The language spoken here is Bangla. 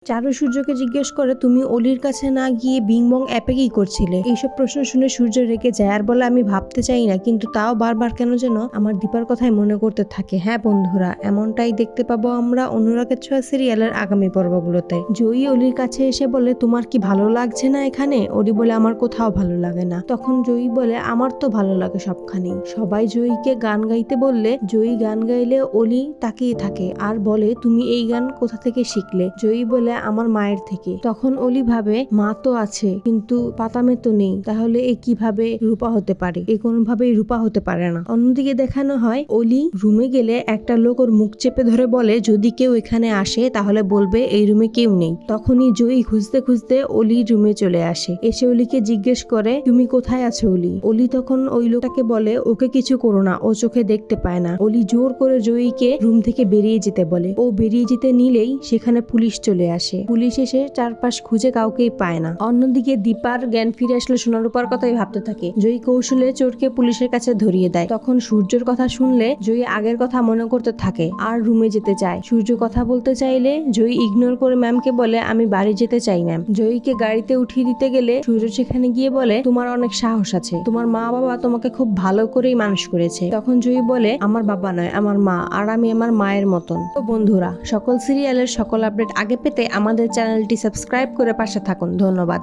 চারু সূর্যকে জিজ্ঞেস করে, তুমি অলির কাছে না গিয়ে বিংবং অ্যাপে কি করছিলে? এইসব প্রশ্ন শুনে সূর্য রেগে যায় আর বলে, আমি ভাবতে চাই না, কিন্তু তাও বারবার কেন যেন আমার দীপার কথাই মনে করতে থাকে। হ্যাঁ বন্ধুরা, এমনটাই দেখতে পাবো আমরা অনুরাগের ছোঁয়া সিরিয়ালের আগামী পর্বগুলোতে। জয়ী অলির কাছে এসে বলে, তোমার কি ভালো লাগছে না এখানে? অলি বলে, আমার কোথাও ভালো লাগে না। তখন জয়ী বলে, আমার তো ভালো লাগে সবখানেই। সবাই জয়ীকে গান গাইতে বললে জয়ী গান গাইলে অলি তাকিয়ে থাকে আর বলে, তুমি এই গান কোথা থেকে শিখলে? জয়ী বলে, আমার মায়ের থেকে। তখন অলি ভাবে, মা তো আছে কিন্তু পাতামে তো নেই, তাহলে এ কিভাবে রূপা হতে পারে? এ কোনোভাবেই রূপা হতে পারে না। অন্যদিকে দেখানো হয় অলি রুমে গেলে একটা লোক ওর মুখ চেপে ধরে বলে, যদি কেউ এখানে আসে তাহলে বলবে এই রুমে কেউ নেই। তখনই জয়ী খুঁজতে খুঁজতে অলির রুমে চলে আসে। এসে অলিকে জিজ্ঞেস করে, তুমি কোথায় আছো অলি? অলি তখন ওই লোকটাকে বলে, ওকে কিছু করো না, ও চোখে দেখতে পায় না। অলি জোর করে জয়ীকে রুম থেকে বেরিয়ে যেতে বলে। ও বেরিয়ে যেতে নিলেই সেখানে পুলিশ চলে আসে। পুলিশ এসে চারপাশ খুঁজে কাউকেই পায় না। অন্যদিকে দীপার জ্ঞান ফিরে আসলে সোনারূপার কথাই ভাবতে থাকে। জয়ী কৌশলে চোরকে পুলিশের কাছে ধরিয়ে দেয়। তখন সূর্যর কথা শুনলে জয়ী আগের কথা মনে করতে থাকে আর রুমে যেতে চায়। সূর্য কথা বলতে চাইলে জয়ী ইগনোর করে ম্যামকে বলে, আমি বাড়ি যেতে চাই ম্যাম। জয়ীকে গাড়িতে উঠিয়ে দিতে গেলে সূর্য সেখানে গিয়ে বলে, তোমার অনেক সাহস আছে, তোমার মা বাবা তোমাকে খুব ভালো করেই মানুষ করেছে। তখন জয়ী বলে, আমার বাবা নয়, আমার মা, আর আমি আমার মায়ের মতন। তো বন্ধুরা, সকল সিরিয়ালের সকল আপডেট আগে পেতে আমাদের চ্যানেলটি সাবস্ক্রাইব করে পাশে থাকুন। ধন্যবাদ।